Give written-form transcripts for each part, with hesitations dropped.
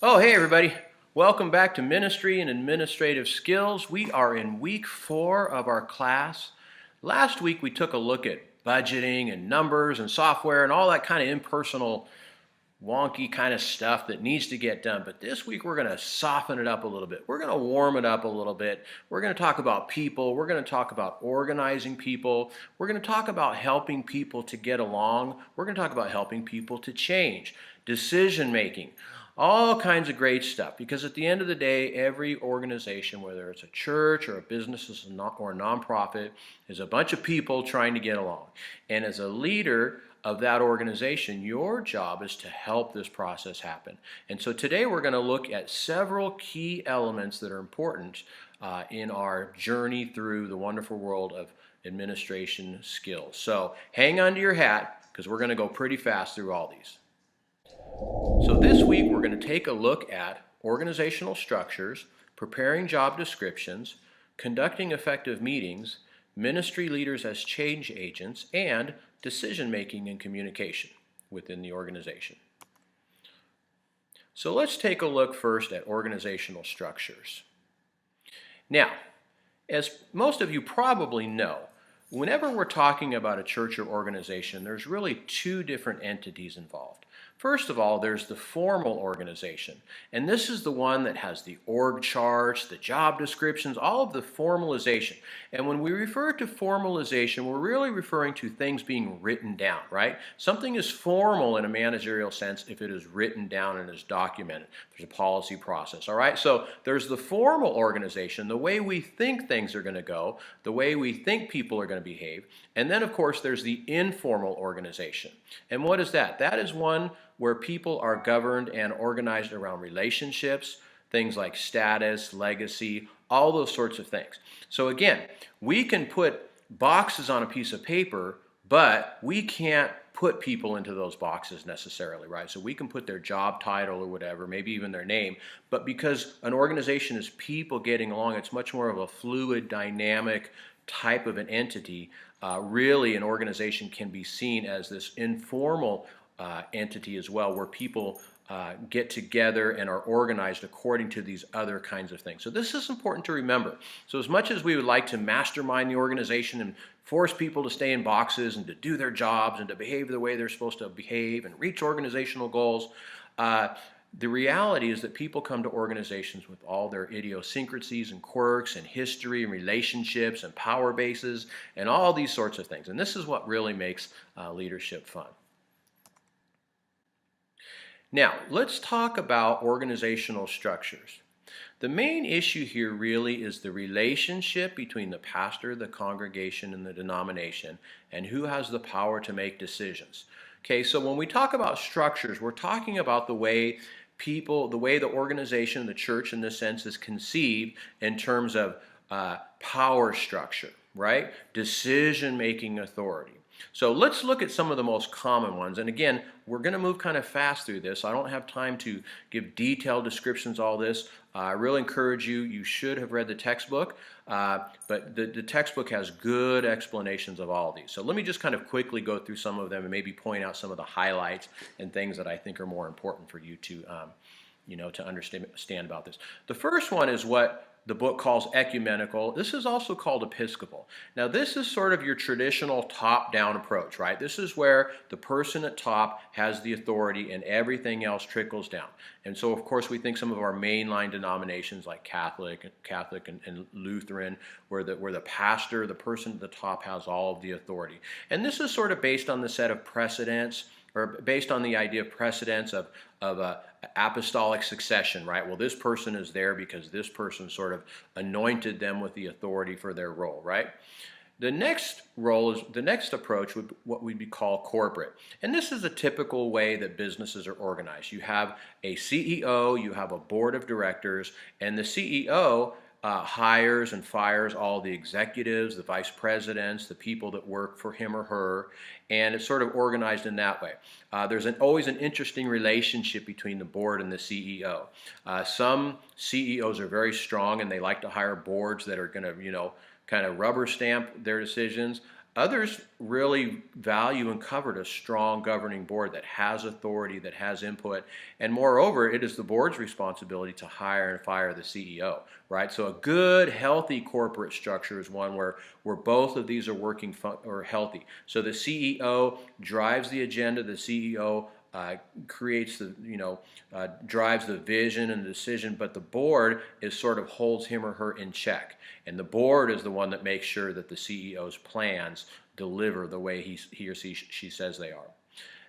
Oh, hey everybody. Welcome back to Ministry and Administrative Skills. We are in week 4 of our class. Last week we took a look at budgeting and numbers and software and all that kind of impersonal, wonky kind of stuff that needs to get done. But this week we're going to soften it up a little bit. We're going to warm it up a little bit. We're going to talk about people. We're going to talk about organizing people. We're going to talk about helping people to get along. We're going to talk about helping people to change, decision making. All kinds of great stuff, because at the end of the day, every organization, whether it's a church or a business or a nonprofit, is a bunch of people trying to get along. And as a leader of that organization, your job is to help this process happen. And so today we're going to look at several key elements that are important in our journey through the wonderful world of administration skills. So hang on to your hat, because we're going to go pretty fast through all these. So this week we're going to take a look at organizational structures, preparing job descriptions, conducting effective meetings, ministry leaders as change agents, and decision making and communication within the organization. So let's take a look first at organizational structures. Now, as most of you probably know, whenever we're talking about a church or organization, there's really two different entities involved. First of all, there's the formal organization, and this is the one that has the org charts, the job descriptions, all of the formalization. And when we refer to formalization, we're really referring to things being written down, right? Something is formal in a managerial sense if it is written down and is documented. There's a policy process, all right? So there's the formal organization, the way we think things are going to go, the way we think people are going to behave. And then, of course, there's the informal organization. And what is that? That is one where people are governed and organized around relationships, things like status, legacy, all those sorts of things. So again, we can put boxes on a piece of paper, but we can't put people into those boxes necessarily, right? So we can put their job title or whatever, maybe even their name, but because an organization is people getting along, it's much more of a fluid, dynamic type of an entity. Really, an organization can be seen as this informal entity as well, where people get together and are organized according to these other kinds of things. So this is important to remember. So as much as we would like to mastermind the organization and force people to stay in boxes and to do their jobs and to behave the way they're supposed to behave and reach organizational goals, the reality is that people come to organizations with all their idiosyncrasies and quirks and history and relationships and power bases and all these sorts of things. And this is what really makes leadership fun. Now, let's talk about organizational structures. The main issue here really is the relationship between the pastor, the congregation, and the denomination, and who has the power to make decisions. Okay, so when we talk about structures, we're talking about the way people, the way the organization, the church in this sense, is conceived in terms of power structure, right? Decision-making authority. So let's look at some of the most common ones. And again, we're going to move kind of fast through this. I don't have time to give detailed descriptions of all this. I really encourage you, you should have read the textbook, but the textbook has good explanations of all of these. So let me just kind of quickly go through some of them and maybe point out some of the highlights and things that I think are more important for you to, to understand about this. The first one is what the book calls ecumenical. This is also called episcopal. Now this is sort of your traditional top-down approach, right? This is where the person at top has the authority and everything else trickles down. And so of course we think some of our mainline denominations like Catholic and Lutheran, where the pastor, the person at the top, has all of the authority. And this is sort of based on the set of precedents, or based on the idea of precedence of apostolic succession, right? Well, this person is there because this person sort of anointed them with the authority for their role, right? The next approach would what we'd call corporate. And this is a typical way that businesses are organized. You have a CEO, you have a board of directors, and the CEO hires and fires all the executives, the vice presidents, the people that work for him or her, and it's sort of organized in that way. There's always an interesting relationship between the board and the CEO. Some CEOs are very strong and they like to hire boards that are going to, kind of rubber stamp their decisions. Others really value and covet a strong governing board that has authority, that has input, and moreover, it is the board's responsibility to hire and fire the CEO, right? So a good, healthy corporate structure is one where both of these are working or healthy. So the CEO drives the agenda, the CEO creates the, drives the vision and the decision, but the board is sort of holds him or her in check. And the board is the one that makes sure that the CEO's plans deliver the way he or she says they are.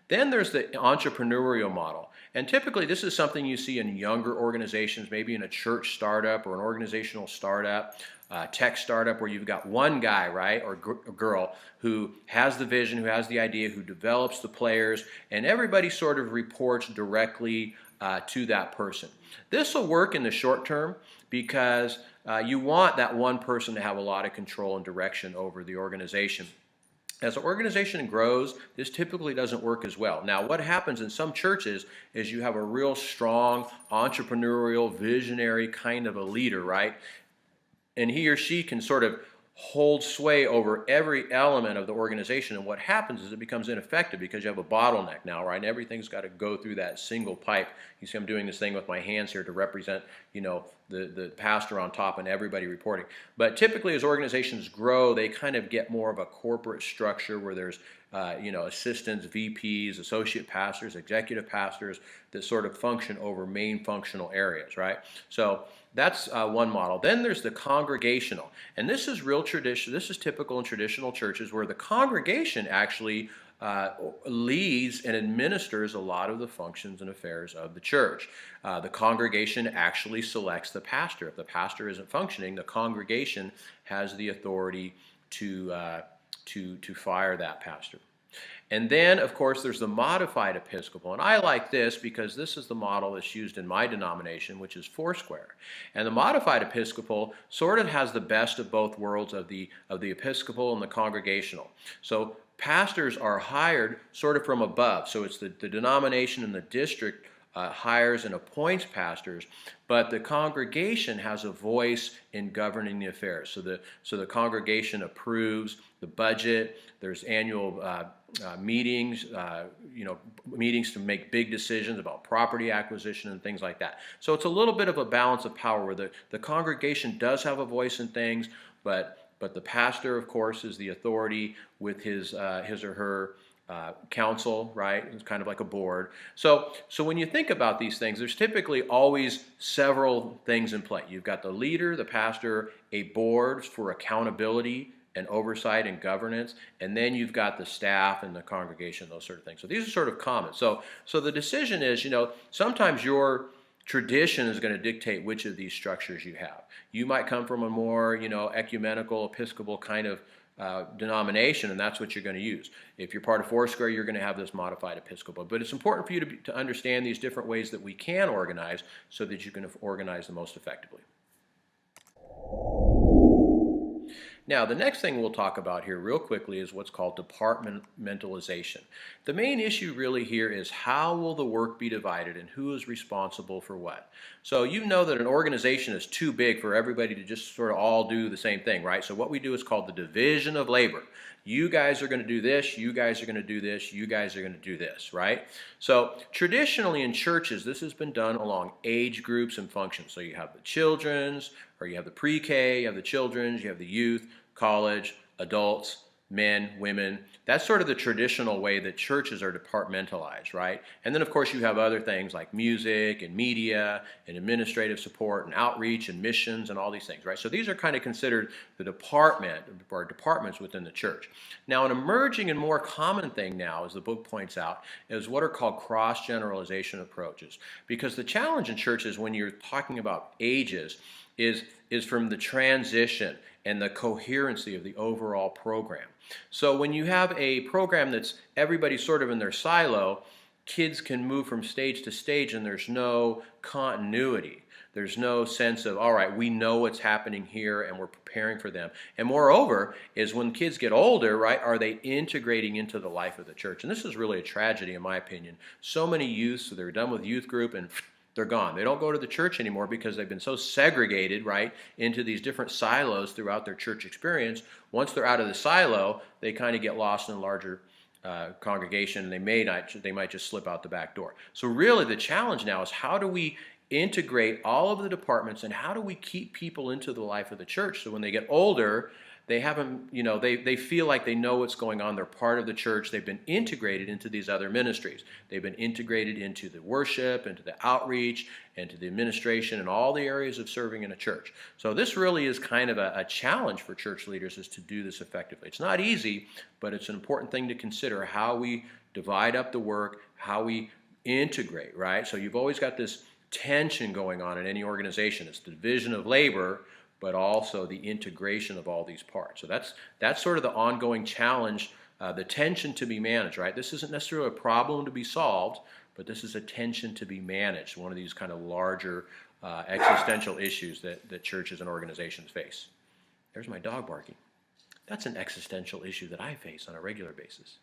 Then there's the entrepreneurial model. And typically this is something you see in younger organizations, maybe in a church startup or an organizational startup, tech startup, where you've got one guy, right, or girl who has the vision, who has the idea, who develops the players, and everybody sort of reports directly to that person. This will work in the short term because you want that one person to have a lot of control and direction over the organization. As an organization grows, this typically doesn't work as well. Now, what happens in some churches is you have a real strong entrepreneurial, visionary kind of a leader, right? And he or she can sort of hold sway over every element of the organization. And what happens is it becomes ineffective because you have a bottleneck now, right? And everything's got to go through that single pipe. You see I'm doing this thing with my hands here to represent, the pastor on top and everybody reporting. But typically as organizations grow, they kind of get more of a corporate structure where there's assistants, VPs, associate pastors, executive pastors that sort of function over main functional areas, right? So that's one model. Then there's the congregational. And this is real tradition. This is typical in traditional churches where the congregation actually leads and administers a lot of the functions and affairs of the church. The congregation actually selects the pastor. If the pastor isn't functioning, the congregation has the authority to fire that pastor. And then, of course, there's the modified Episcopal. And I like this because this is the model that's used in my denomination, which is Foursquare. And the modified Episcopal sort of has the best of both worlds of the Episcopal and the congregational. So pastors are hired sort of from above. So it's the denomination and the district hires and appoints pastors, but the congregation has a voice in governing the affairs. So the congregation approves the budget. There's annual meetings, meetings to make big decisions about property acquisition and things like that. So it's a little bit of a balance of power where the congregation does have a voice in things, but the pastor, of course, is the authority with his or her council, right? It's kind of like a board. So when you think about these things, there's typically always several things in play. You've got the leader, the pastor, a board for accountability and oversight and governance, and then you've got the staff and the congregation, those sort of things. So these are sort of common. So the decision is, sometimes your tradition is going to dictate which of these structures you have. You might come from a more, ecumenical, Episcopal kind of denomination, and that's what you're going to use. If you're part of Foursquare, you're going to have this modified Episcopal. But it's important for you to understand these different ways that we can organize so that you can organize the most effectively. Now, the next thing we'll talk about here real quickly is what's called departmentalization. The main issue really here is how will the work be divided and who is responsible for what. So you know that an organization is too big for everybody to just sort of all do the same thing, right? So what we do is called the division of labor. You guys are going to do this, you guys are going to do this, you guys are going to do this, right? So traditionally in churches, this has been done along age groups and functions. So you have the children's, or you have the pre-K, you have the children's, you have the youth, college, adults, men, women. That's sort of the traditional way that churches are departmentalized, right? And then of course you have other things like music and media and administrative support and outreach and missions and all these things, right? So these are kind of considered the department or departments within the church. Now an emerging and more common thing now, as the book points out, is what are called cross-generalization approaches. Because the challenge in churches when you're talking about ages is from the transition and the coherency of the overall program. So when you have a program that's everybody sort of in their silo, kids can move from stage to stage and there's no continuity. There's no sense of, all right, we know what's happening here and we're preparing for them. And moreover, is when kids get older, right, are they integrating into the life of the church? And this is really a tragedy in my opinion. So many youths, so they're done with youth group and They're gone. They don't go to the church anymore because they've been so segregated, right, into these different silos throughout their church experience. Once they're out of the silo, they kind of get lost in a larger congregation, and they might just slip out the back door. So really the challenge now is, how do we integrate all of the departments, and how do we keep people into the life of the church so when they get older, they haven't, they feel like they know what's going on. They're part of the church. They've been integrated into these other ministries. They've been integrated into the worship, into the outreach, into the administration, and all the areas of serving in a church. So this really is kind of a challenge for church leaders, is to do this effectively. It's not easy, but it's an important thing to consider, how we divide up the work, how we integrate, right? So you've always got this tension going on in any organization. It's the division of labor, but also the integration of all these parts. So that's sort of the ongoing challenge, the tension to be managed, right? This isn't necessarily a problem to be solved, but this is a tension to be managed, one of these kind of larger existential issues that churches and organizations face. There's my dog barking. That's an existential issue that I face on a regular basis.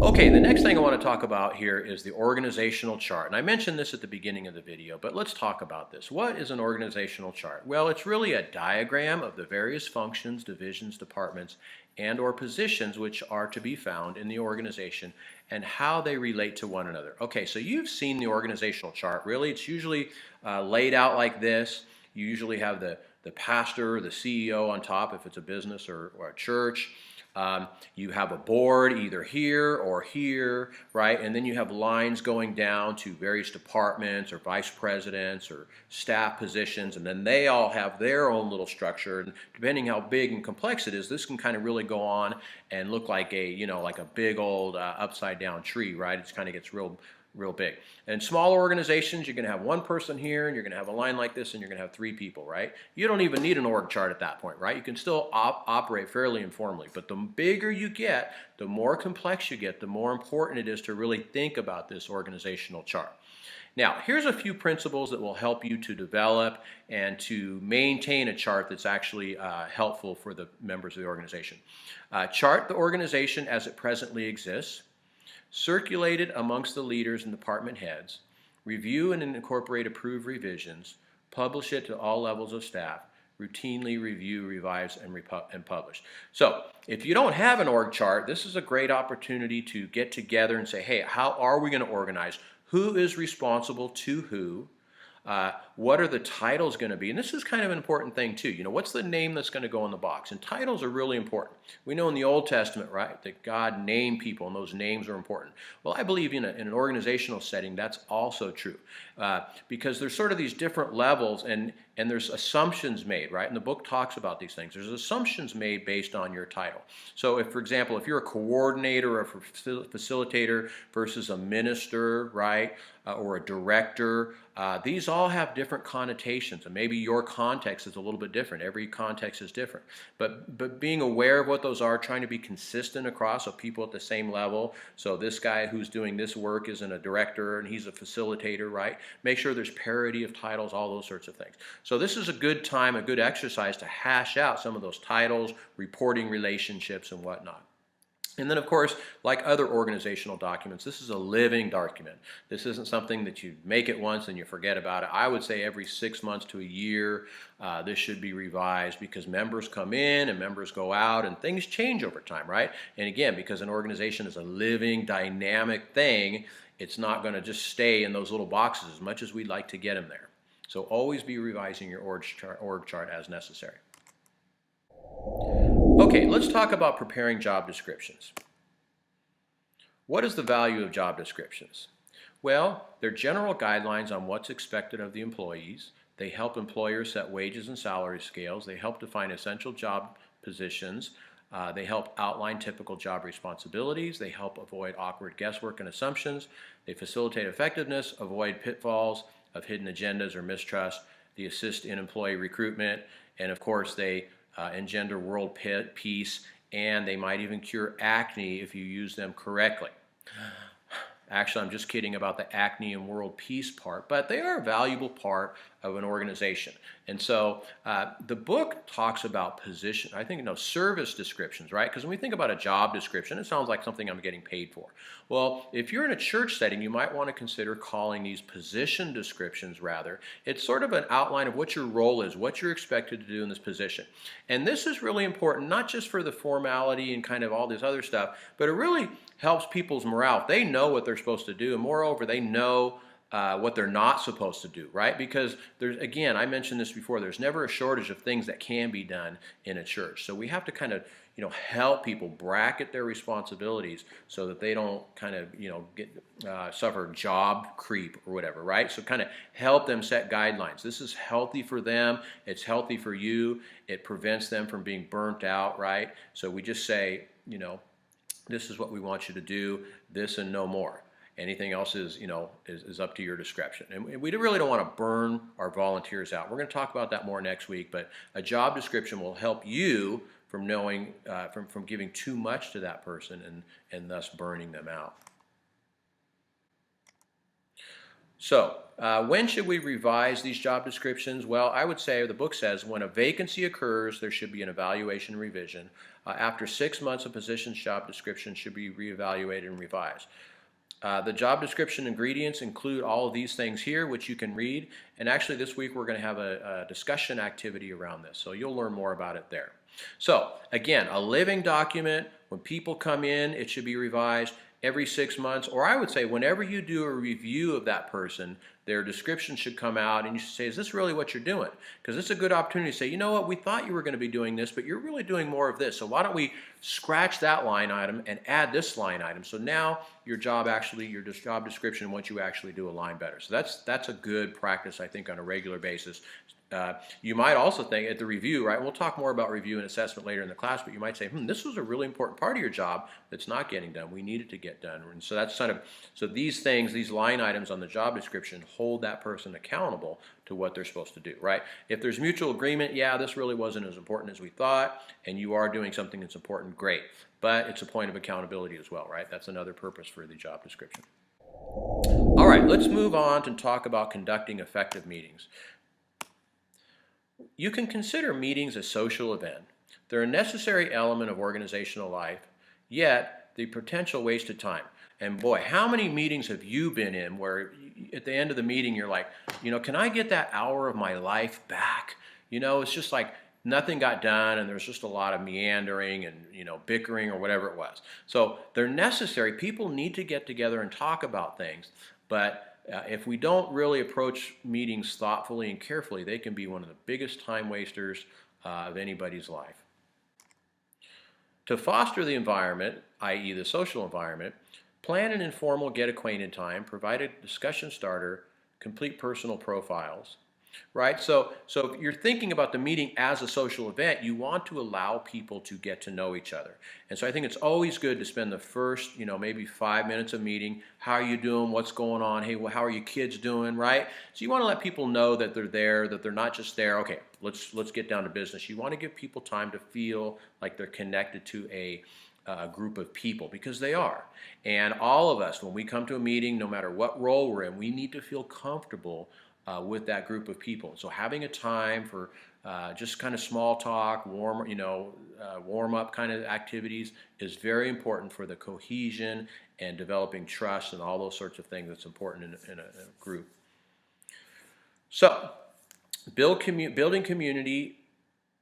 Okay, the next thing I want to talk about here is the organizational chart. And I mentioned this at the beginning of the video, but let's talk about this. What is an organizational chart? Well, it's really a diagram of the various functions, divisions, departments, and or positions which are to be found in the organization and how they relate to one another. Okay, so you've seen the organizational chart. Really, it's usually laid out like this. You usually have the pastor, the CEO on top if it's a business or a church. You have a board either here or here, right? And then you have lines going down to various departments or vice presidents or staff positions, and then they all have their own little structure. And depending how big and complex it is, this can kind of really go on and look like like a big old upside down tree, right? It kind of gets real big. And smaller organizations, you're going to have one person here, and you're going to have a line like this, and you're going to have 3 people, right? You don't even need an org chart at that point, right? You can still operate fairly informally. But the bigger you get, the more complex you get, the more important it is to really think about this organizational chart. Now, here's a few principles that will help you to develop and to maintain a chart that's actually helpful for the members of the organization. Chart the organization as it presently exists. Circulate it amongst the leaders and department heads, review and incorporate approved revisions, publish it to all levels of staff, routinely review, revise, and publish. So if you don't have an org chart, this is a great opportunity to get together and say, hey, how are we going to organize? Who is responsible to who? What are the titles going to be? And this is kind of an important thing too. What's the name that's going to go in the box? And titles are really important. We know in the Old Testament, right, that God named people, and those names are important. Well, I believe in an organizational setting, that's also true. Because there's sort of these different levels, and there's assumptions made, right? And the book talks about these things. There's assumptions made based on your title. So if, for example, if you're a coordinator or a facilitator versus a minister, right, or a director, these all have different connotations, and maybe your context is a little bit different. Every context is different. But being aware of what those are, trying to be consistent across, so people at the same level. So this guy who's doing this work isn't a director and he's a facilitator, right? Make sure there's parity of titles, all those sorts of things. So this is a good time, a good exercise to hash out some of those titles, reporting relationships, and whatnot. And then, of course, like other organizational documents, this is a living document. This isn't something that you make it once and you forget about it. I would say every 6 months to a year, this should be revised, because members come in and members go out and things change over time, right? And again, because an organization is a living, dynamic thing, it's not going to just stay in those little boxes as much as we'd like to get them there. So always be revising your org chart as necessary. Okay, let's talk about preparing job descriptions. What is the value of job descriptions? Well, they're general guidelines on what's expected of the employees. They help employers set wages and salary scales. They help define essential job positions. They help outline typical job responsibilities. They help avoid awkward guesswork and assumptions. They facilitate effectiveness, avoid pitfalls of hidden agendas or mistrust. They assist in employee recruitment. And of course, they engender world peace, and they might even cure acne if you use them correctly. Actually, I'm just kidding about the acne and world peace part, but they are a valuable part of an organization. And so the book talks about position, I think, service descriptions, right? Because when we think about a job description, it sounds like something I'm getting paid for. Well, if you're in a church setting, you might want to consider calling these position descriptions rather. It's sort of an outline of what your role is, what you're expected to do in this position. And this is really important, not just for the formality and kind of all this other stuff, but it really helps people's morale. They know what they're supposed to do, and moreover, they know what they're not supposed to do, right? Because there's, again, I mentioned this before, there's never a shortage of things that can be done in a church. So we have to kind of, help people bracket their responsibilities so that they don't kind of, suffer job creep or whatever, right? So kind of help them set guidelines. This is healthy for them. It's healthy for you. It prevents them from being burnt out, right? So we just say, this is what we want you to do, this and no more. Anything else is up to your discretion. And we really don't want to burn our volunteers out. We're going to talk about that more next week, but a job description will help you from knowing, from giving too much to that person and thus burning them out. So, when should we revise these job descriptions? Well, I would say the book says when a vacancy occurs, there should be an evaluation and revision. After 6 months, a position's job description should be reevaluated and revised. The job description ingredients include all of these things here, which you can read. And actually this week we're going to have a discussion activity around this. So you'll learn more about it there. So again, a living document. When people come in, it should be revised every 6 months. Or I would say whenever you do a review of that person, their description should come out and you should say, is this really what you're doing? Because it's a good opportunity to say, you know what, we thought you were going to be doing this, but you're really doing more of this. So why don't we scratch that line item and add this line item? So now your job description, once you actually do, align better. So that's a good practice, I think, on a regular basis. You might also think at the review, right? We'll talk more about review and assessment later in the class, but you might say, this was a really important part of your job that's not getting done. We need it to get done. And so that's so these things, these line items on the job description hold that person accountable to what they're supposed to do, right? If there's mutual agreement, yeah, this really wasn't as important as we thought, and you are doing something that's important, great. But it's a point of accountability as well, right? That's another purpose for the job description. All right, let's move on to talk about conducting effective meetings. You can consider meetings a social event. They're a necessary element of organizational life, yet the potential waste of time. And boy, how many meetings have you been in where at the end of the meeting you're like, can I get that hour of my life back? It's just like nothing got done and there's just a lot of meandering and bickering or whatever it was. So they're necessary. People need to get together and talk about things, but if we don't really approach meetings thoughtfully and carefully, they can be one of the biggest time wasters of anybody's life. To foster the environment, i.e. the social environment, plan an informal get-acquainted time, provide a discussion starter, complete personal profiles. Right? So if you're thinking about the meeting as a social event, you want to allow people to get to know each other. And so I think it's always good to spend the first, maybe 5 minutes of meeting. How are you doing? What's going on? Hey, well, how are your kids doing? Right? So you want to let people know that they're there, that they're not just there. Okay, let's get down to business. You want to give people time to feel like they're connected to a group of people, because they are. And all of us, when we come to a meeting, no matter what role we're in, we need to feel comfortable with that group of people. So having a time for just kind of small talk, warm up kind of activities is very important for the cohesion and developing trust and all those sorts of things that's important in a group. So building community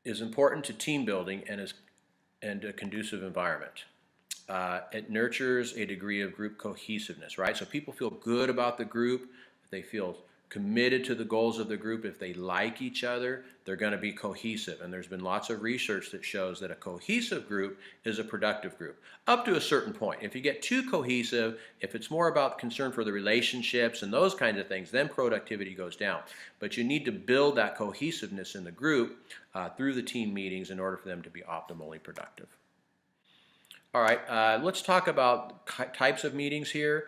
is important to team building and a conducive environment. It nurtures a degree of group cohesiveness, right? So people feel good about the group, they feel committed to the goals of the group. If they like each other, they're going to be cohesive. And there's been lots of research that shows that a cohesive group is a productive group, up to a certain point. If you get too cohesive, if it's more about concern for the relationships and those kinds of things, then productivity goes down. But you need to build that cohesiveness in the group through the team meetings in order for them to be optimally productive. All right, let's talk about types of meetings here.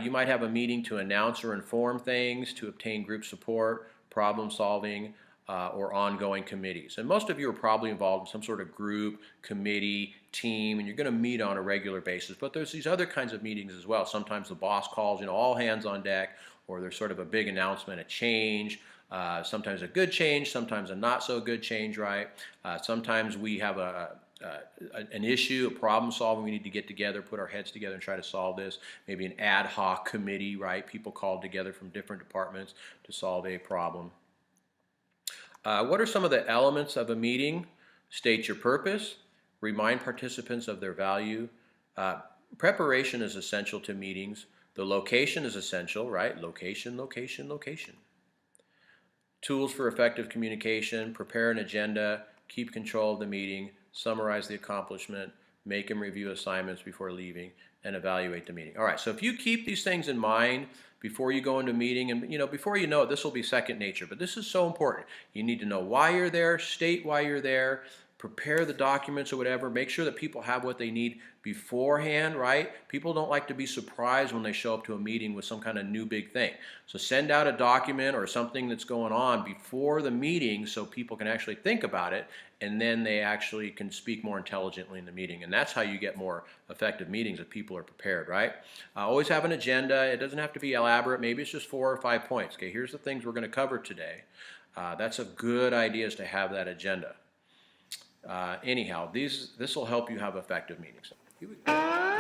You might have a meeting to announce or inform things, to obtain group support, problem solving, or ongoing committees. And most of you are probably involved in some sort of group, committee, team, and you're going to meet on a regular basis. But there's these other kinds of meetings as well. Sometimes the boss calls, all hands on deck, or there's sort of a big announcement, a change. Sometimes a good change, sometimes a not so good change, right? Sometimes we have an issue, a problem solving. We need to get together, put our heads together and try to solve this. Maybe an ad hoc committee, right? People called together from different departments to solve a problem. What are some of the elements of a meeting? State your purpose, remind participants of their value. Preparation is essential to meetings. The location is essential, right? Location, location, location. Tools for effective communication, prepare an agenda, keep control of the meeting, summarize the accomplishment, make and review assignments before leaving, and evaluate the meeting. All right, so if you keep these things in mind before you go into a meeting, and before you know it, this will be second nature, but this is so important. You need to know why you're there, state why you're there, prepare the documents or whatever, make sure that people have what they need beforehand, right? People don't like to be surprised when they show up to a meeting with some kind of new big thing. So send out a document or something that's going on before the meeting so people can actually think about it, and then they actually can speak more intelligently in the meeting. And that's how you get more effective meetings if people are prepared, right? Always have an agenda. It doesn't have to be elaborate. Maybe it's just 4 or 5 points. Okay, here's the things we're going to cover today. That's a good idea, is to have that agenda. Anyhow, this will help you have effective meetings. Here we go.